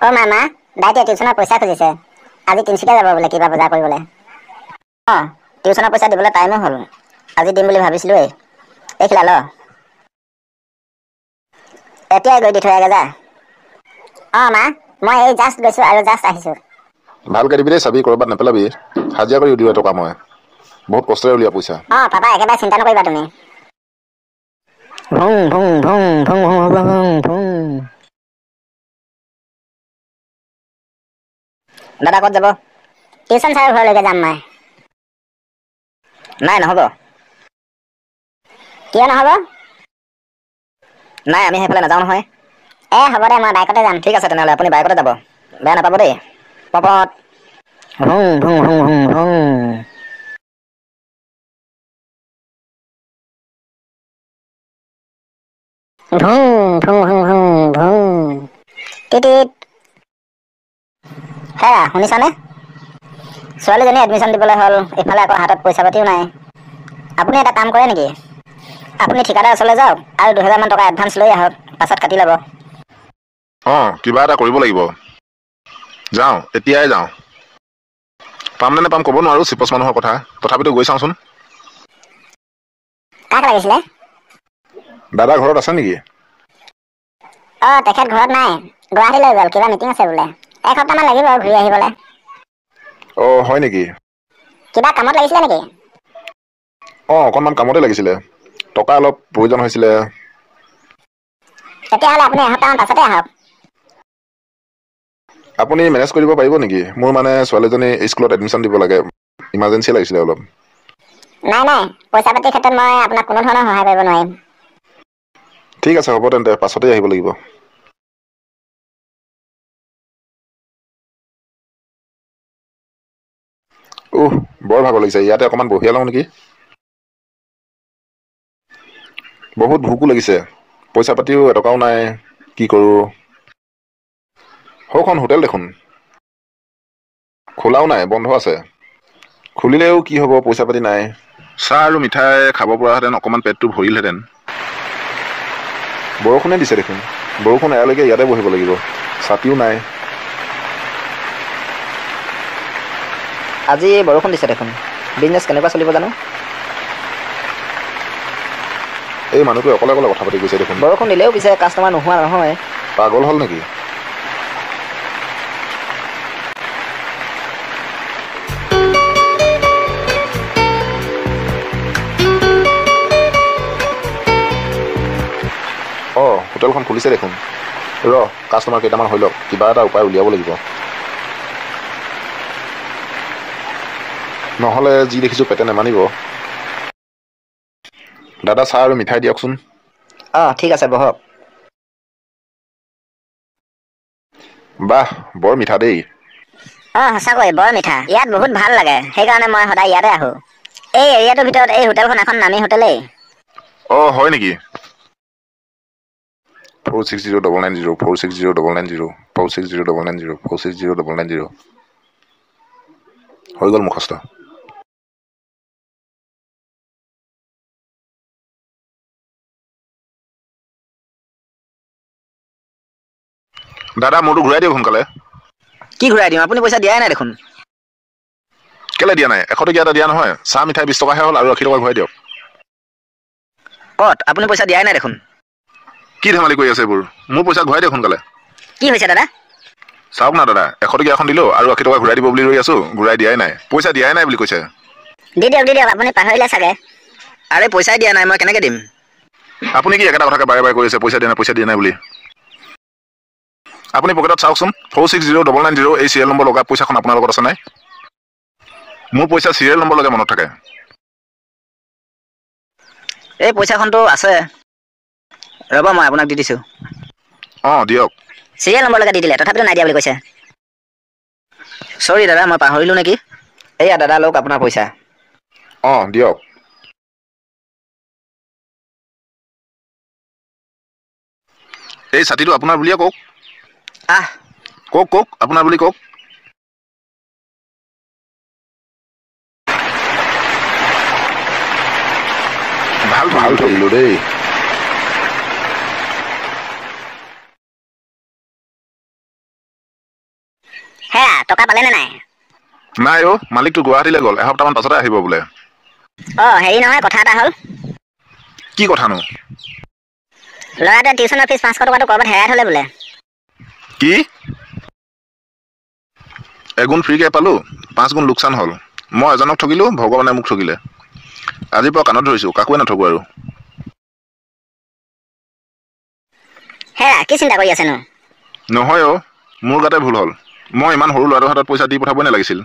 অ মামা দাইতে টিউচনৰ পইচা খুজিছে আজি তিনচুকীয়া যাব বোলে কিবা বজাৰ কৰিবলৈ অ টিউচনৰ পইচা দিবলৈ টাইমে হ'ল আজি দিম বুলি ভাবিছিলো এই খিলা ল এতিয়াই গৈ দি থৈ আগে যা অ মা মই এই জাষ্ট গৈছো আৰু জাষ্ট আহিছো ভালকে দিবি দেই চাবি কৰবাত নেপেলাবি হাজিৰা কৰি দিওঁ এটকা মই বহুত কষ্টৰে উলিয়া পইচা অ পাপা একেবাৰে চিন্তা নকৰিবা তুমি ভুং ভুং ভুং ভুং ভুং ভুং ভুং দাদা ক'ত যাব টিউচন ছাৰৰ ঘৰলৈকে যাম মই নাই নহ'ব কিয় নহ'ব নাই আমি সেইফালে নাযাওঁ নহয় হ'ব দে মই বাইকতে যাম ঠিক আছে তেনেহ'লে আপুনি বাইকতে যাব বেয়া নাপাব দেই পপত ভুং ভুং ভুং ভুং ভুং ভুং ভুং ভুং ভুং ভুং টিটিট হেৰা শুনিছানে ছোৱালীজনী এডমিশ্যন দিবলৈ হ'ল ইফালে আকৌ হাতত পইচা পাতিও নাই আপুনি এটা কাম কৰে নেকি আপুনি ঠিকাদাৰ ওচৰলৈ যাওক আৰু 2000 মান টকা এডভান্স লৈ আহক পাছত কাটি ল'ব কিবা এটা কৰিব লাগিব যাওঁ এতিয়াই যাওঁ পাম নে নেপাম ক'ব নোৱাৰো চিপচ মানুহৰ কথা তথাপিতো গৈ চাওঁচোন কাক লাগিছিলে দাদা ঘৰত আছে নেকি তেখেত ঘৰত নাই গুৱাহাটীলৈ গ'ল কিবা মিটিং আছে বোলে এসপ্তাহমান লাগিব ঘূৰি আহিবলৈ হয় নেকি কিবা কামত লাগিছিলে নেকি অকণমান কামতে লাগিছিলে টকা অলপ প্ৰয়োজন হৈছিলে তেতিয়াহ'লে আপুনি এসপ্তাহমান পাছতে আহক আপুনি মেনেজ কৰিব পাৰিব নেকি মোৰ মানে ছোৱালীজনী স্কুলত এডমিশ্যন দিব লাগে ইমাৰ্জেঞ্চি লাগিছিলে অলপ নাই পইচা পাতিৰ ক্ষেত্ৰত মই আপোনাক কোনো ধৰণৰ সহায় কৰিব নোৱাৰিম ঠিক আছে হ'ব তেন্তে পাছতেই আহিব লাগিব বৰ ভাগৰ লাগিছে ইয়াতে অকণমান বহিয়া লওঁ নেকি বহুত ভোকো লাগিছে পইচা পাতিও এটকাও নাই কি কৰোঁ সৌখন হোটেল দেখোন খোলাও নাই বন্ধ আছে খুলিলেও কি হ'ব পইচা পাতি নাই চাহ আৰু মিঠাই খাব পৰাহেঁতেন অকণমান পেটটো ভৰিলহেঁতেন বৰষুণে দিছে দেখোন বৰষুণ এৰালৈকে ইয়াতে বহিব লাগিব ছাতিও নাই আজি বৰষুণ দিছে দেখোন বিজনেছ কেনেকুৱা চলিব জানো এই মানুহটোৱে অকলে অকলে কথা পাতি গৈছে দেখোন বৰষুণ দিলেও পিছে কাষ্টমাৰ নোহোৱা নহয় পাগল হ'ল নেকি হোটেলখন খুলিছে দেখোন কাষ্টমাৰ কেইটামান হৈ লওক কিবা এটা উপায় উলিয়াব লাগিব নহ'লে যি দেখিছো পেটে নেমানিব দাদা চাহ আৰু মিঠাই দিয়কচোন ঠিক আছে বহক বাহ বৰ মিঠা দেই সঁচাকৈ বৰ মিঠা ইয়াত বহুত ভাল লাগে সেইকাৰণে মই সদায় ইয়াতে আহোঁ এই এৰিয়াটোৰ ভিতৰত এই হোটেলখন এখন নামী হোটেলেই হয় নেকি 460990 460990 460990 460990 হৈ গ'ল মুখস্থ দাদা মোৰটো ঘূৰাই দিয়ক সোনকালে কি ঘূৰাই দিম আপুনি পইচা দিয়াই নাই দেখোন কেলে দিয়া নাই 100 টকীয়া এটা দিয়া নহয় চাহ মিঠাই 20 টকাহে হ'ল আৰু 80 টকা ঘূৰাই দিয়ক ক'ত আপুনি পইচা দিয়াই নাই দেখোন কি ধেমালি কৰি আছে এইবোৰ মোৰ পইচা ঘূৰাই দিয়ক সোনকালে কি হৈছে দাদা চাওক না দাদা 100 টকীয়া এখন দিলো আৰু 80 টকা ঘূৰাই দিব বুলি ৰৈ আছো ঘূৰাই দিয়াই নাই পইচা দিয়াই নাই বুলি কৈছে দি দিয়ক আপুনি পাহৰিলে চাগে আৰে পইচাই দিয়া নাই মই কেনেকৈ দিম আপুনি কি একেটা কথাকে বাৰে বাৰে কৈ আছে পইচা দিয়া নাই বুলি আপুনি পকেটত চাওকচোন 460990 এই চিৰিয়েল নম্বৰ লগা পইচাখন আপোনাৰ লগত আছে নাই মোৰ পইচা চিৰিয়েল নম্বৰ লগে মনত থাকে এই পইচাখনতো আছে ৰ'ব মই আপোনাক দি দিছোঁ দিয়ক চিৰিয়েল নম্বৰ লগে দি দিলে তথাপিতো নাই দিয়া বুলি কৈছে চৰি দাদা মই পাহৰিলোঁ নেকি এয়া দাদা লওক আপোনাৰ পইচা দিয়ক এই ছাতিটো আপোনাৰ বুলিয়ে কওক কওক আপোনাৰ বুলি কওক ভাল ধৰিলো দেই হেৰা টকা পালেনে নাই? নাই অ' মালিকটো গুৱাহাটীলৈ গ'ল, এসপ্তাহমান পাছতে আহিব বোলে। হেৰি নহয়, কথা এটা হ'ল। কি কথানো? ল'ৰাটোৱে টিউশ্যনৰ ফিজ 500 টকাটো ক'ৰবাত হেৰাই থ'লে বোলে। কি? এগুণ ফ্ৰীকৈ পালোঁ, 5 গুণ লোকচান হ'ল। মই এজনক ঠগিলোঁ, ভগৱানে মোক ঠগিলে। আজিৰ পৰা কাণত ধৰিছোঁ, কাকোৱে নঠগো আৰু। হেৰা কি চিন্তা কৰি আছেনো? নহয় অ', মোৰ গাতে ভুল হ'ল। মই ইমান সৰু ল'ৰাটোৰ হাতত পইচা দি পঠাবই নালাগিছিল।